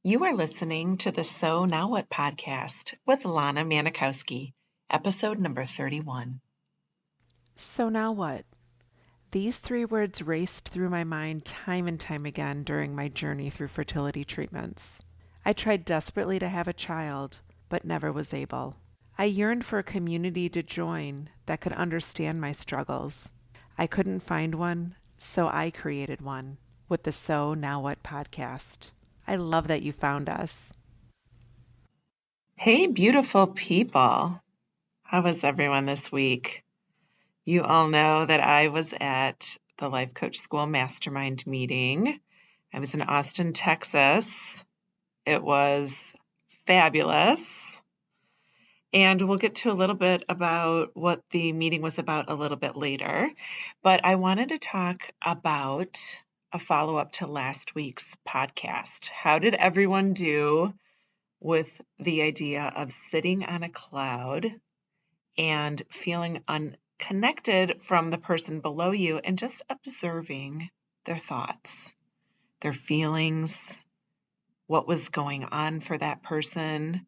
You are listening to the So Now What podcast with Lana Manikowski, episode number 31. So now what? These three words raced through my mind time and time again during my journey through fertility treatments. I tried desperately to have a child, but never was able. I yearned for a community to join that could understand my struggles. I couldn't find one, so I created one with the So Now What podcast. I love that you found us. Hey, beautiful people. How was everyone this week? You all know that I was at the Life Coach School Mastermind meeting. I was in Austin, Texas. It was fabulous. And we'll get to a little bit about what the meeting was about a little bit later. But I wanted to talk about a follow-up to last week's podcast. How did everyone do with the idea of sitting on a cloud and feeling unconnected from the person below you and just observing their thoughts, their feelings, what was going on for that person?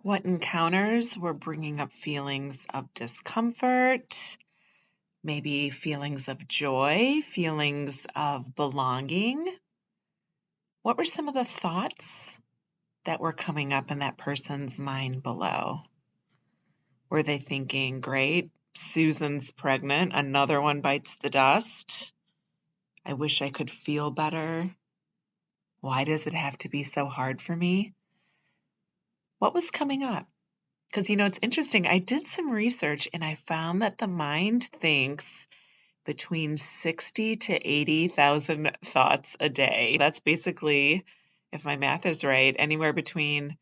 What encounters were bringing up feelings of discomfort, maybe feelings of joy, feelings of belonging? What were some of the thoughts that were coming up in that person's mind below? Were they thinking, great, Susan's pregnant, another one bites the dust? I wish I could feel better. Why does it have to be so hard for me? What was coming up? Because, it's interesting. I did some research and I found that the mind thinks between 60 to 80,000 thoughts a day. That's basically, if my math is right, anywhere between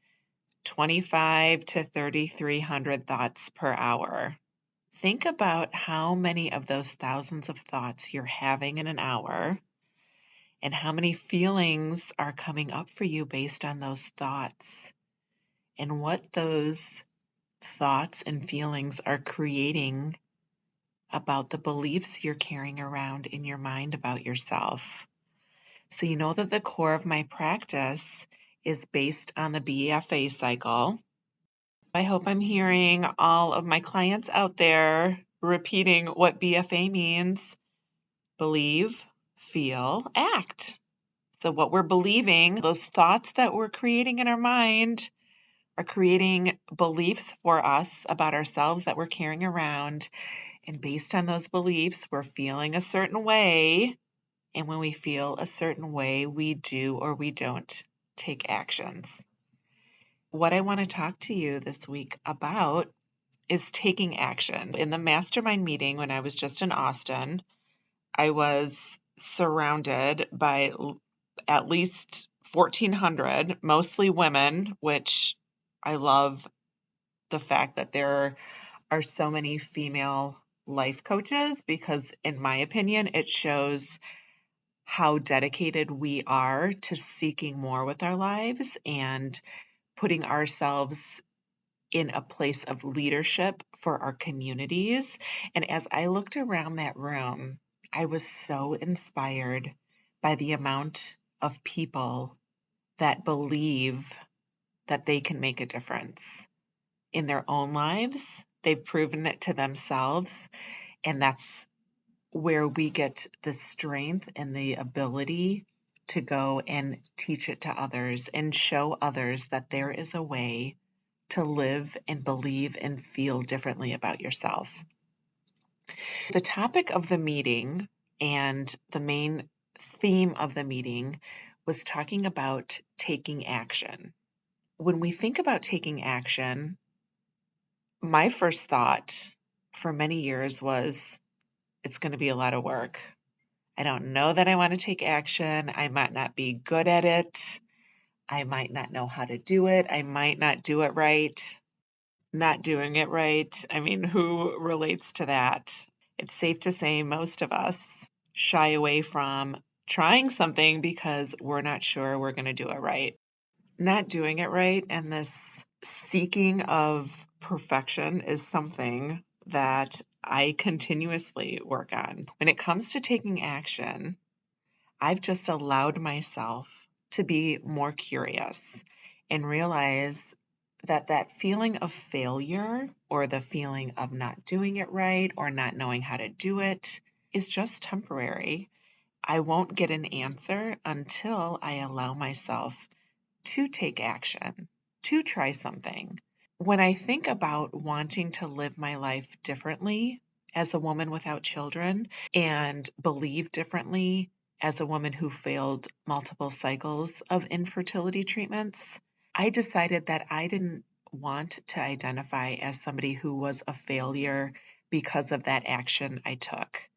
25 to 3,300 thoughts per hour. Think about how many of those thousands of thoughts you're having in an hour and how many feelings are coming up for you based on those thoughts and what those thoughts and feelings are creating about the beliefs you're carrying around in your mind about yourself. So you know that the core of my practice is based on the BFA cycle. I hope I'm hearing all of my clients out there repeating what BFA means. Believe, feel, act. So what we're believing, those thoughts that we're creating in our mind are creating beliefs for us about ourselves that we're carrying around. And based on those beliefs, we're feeling a certain way. And when we feel a certain way, we do or we don't take actions. What I want to talk to you this week about is taking action. In the mastermind meeting, when I was just in Austin, I was surrounded by at least 1,400, mostly women, which I love the fact that there are so many female life coaches because, in my opinion, it shows how dedicated we are to seeking more with our lives and putting ourselves in a place of leadership for our communities. And as I looked around that room, I was so inspired by the amount of people that believe that they can make a difference in their own lives. They've proven it to themselves, and that's where we get the strength and the ability to go and teach it to others and show others that there is a way to live and believe and feel differently about yourself. The topic of the meeting and the main theme of the meeting was talking about taking action. When we think about taking action, my first thought for many years was, it's going to be a lot of work. I don't know that I want to take action. I might not be good at it. I might not know how to do it. I might not do it right. Not doing it right. I mean, who relates to that? It's safe to say most of us shy away from trying something because we're not sure we're going to do it right. Not doing it right and this seeking of perfection is something that I continuously work on. When it comes to taking action, I've just allowed myself to be more curious and realize that that feeling of failure or the feeling of not doing it right or not knowing how to do it is just temporary. I won't get an answer until I allow myself to take action, to try something. When I think about wanting to live my life differently as a woman without children and believe differently as a woman who failed multiple cycles of infertility treatments, I decided that I didn't want to identify as somebody who was a failure because of that action I took.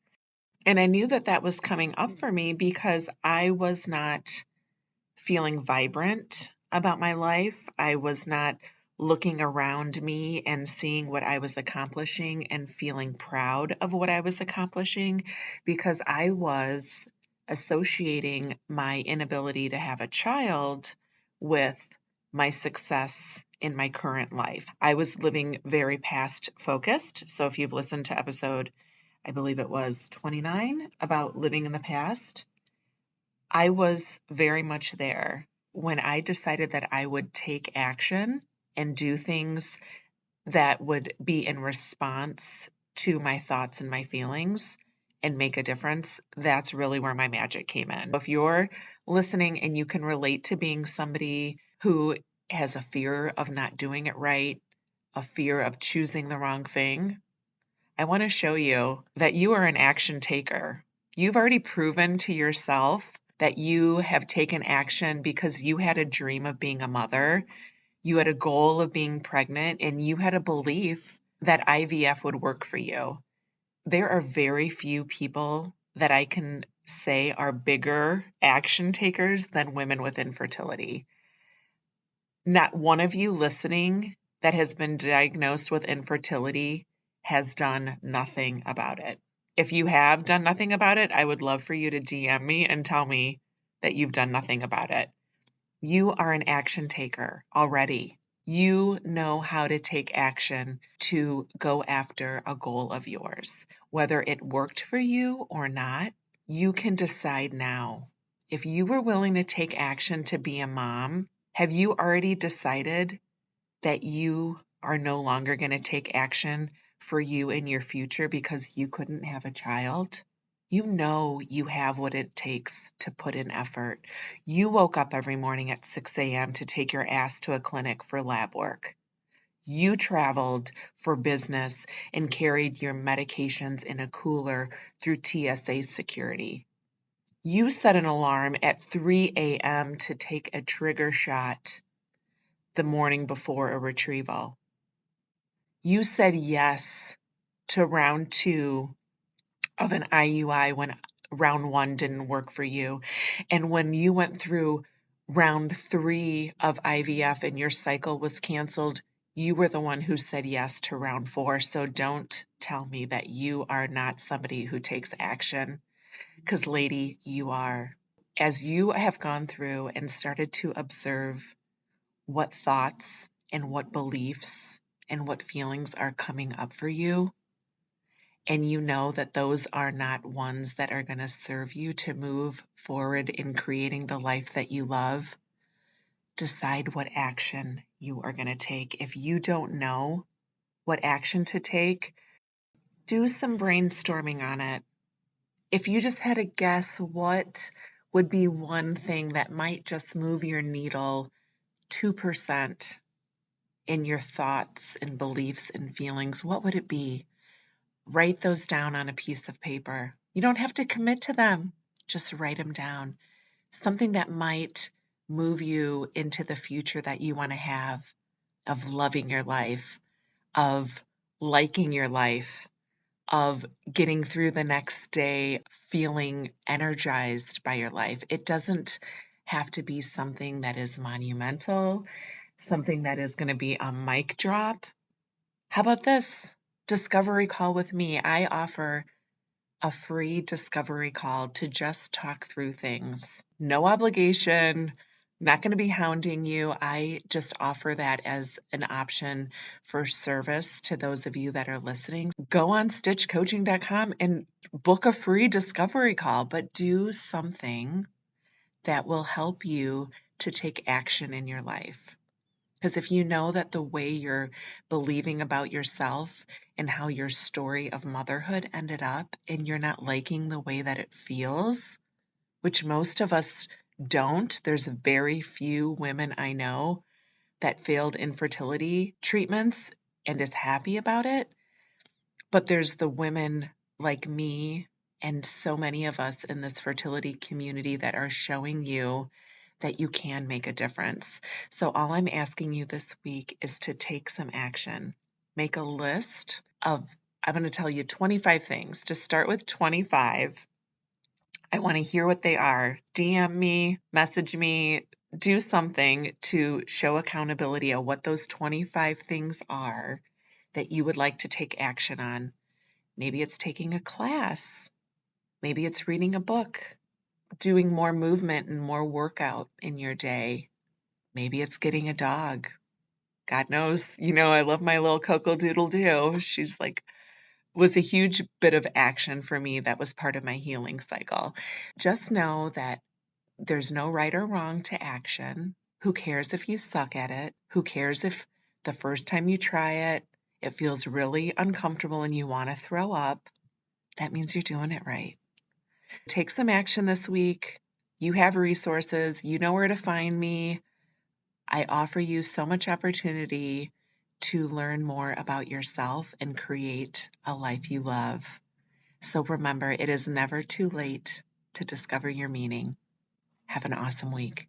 And I knew that that was coming up for me because I was not feeling vibrant about my life. I was not looking around me and seeing what I was accomplishing and feeling proud of what I was accomplishing because I was associating my inability to have a child with my success in my current life. I was living very past focused. So if you've listened to episode, I believe it was 29 about living in the past, I was very much there when I decided that I would take action and do things that would be in response to my thoughts and my feelings and make a difference. That's really where my magic came in. If you're listening and you can relate to being somebody who has a fear of not doing it right, a fear of choosing the wrong thing, I want to show you that you are an action taker. You've already proven to yourself that you have taken action because you had a dream of being a mother, you had a goal of being pregnant, and you had a belief that IVF would work for you. There are very few people that I can say are bigger action takers than women with infertility. Not one of you listening that has been diagnosed with infertility has done nothing about it. If you have done nothing about it, I would love for you to DM me and tell me that you've done nothing about it. You are an action taker already. You know how to take action to go after a goal of yours. Whether it worked for you or not, you can decide now. If you were willing to take action to be a mom, have you already decided that you are no longer going to take action for you in your future because you couldn't have a child? You know you have what it takes to put in effort. You woke up every morning at 6 a.m. to take your ass to a clinic for lab work. You traveled for business and carried your medications in a cooler through TSA security. You set an alarm at 3 a.m. to take a trigger shot the morning before a retrieval. You said yes to round 2 of an IUI when round 1 didn't work for you. And when you went through round 3 of IVF and your cycle was canceled, you were the one who said yes to round 4. So don't tell me that you are not somebody who takes action, because lady, you are. As you have gone through and started to observe what thoughts and what beliefs and what feelings are coming up for you, and you know that those are not ones that are going to serve you to move forward in creating the life that you love, decide what action you are going to take. If you don't know what action to take, do some brainstorming on it. If you just had to guess, what would be one thing that might just move your needle 2% in your thoughts and beliefs and feelings, what would it be? Write those down on a piece of paper. You don't have to commit to them. Just write them down. Something that might move you into the future that you want to have, of loving your life, of liking your life, of getting through the next day feeling energized by your life. It doesn't have to be something that is monumental, something that is going to be a mic drop. How about this? Discovery call with me. I offer a free discovery call to just talk through things. No obligation, not going to be hounding you. I just offer that as an option for service to those of you that are listening. Go on stitchcoaching.com and book a free discovery call, but do something that will help you to take action in your life. Because if you know that the way you're believing about yourself and how your story of motherhood ended up, and you're not liking the way that it feels, which most of us don't, there's very few women I know that failed infertility treatments and is happy about it. But there's the women like me and so many of us in this fertility community that are showing you that you can make a difference. So all I'm asking you this week is to take some action. Make a list of, I'm going to tell you 25 things. Just start with 25. I want to hear what they are. DM me, message me, do something to show accountability of what those 25 things are that you would like to take action on. Maybe it's taking a class. Maybe it's reading a book, doing more movement and more workout in your day. Maybe it's getting a dog. God knows, I love my little Coco Doodle Doo. She's like, was a huge bit of action for me that was part of my healing cycle. Just know that there's no right or wrong to action. Who cares if you suck at it? Who cares if the first time you try it, it feels really uncomfortable and you want to throw up? That means you're doing it right. Take some action this week. You have resources. You know where to find me. I offer you so much opportunity to learn more about yourself and create a life you love. So remember, it is never too late to discover your meaning. Have an awesome week.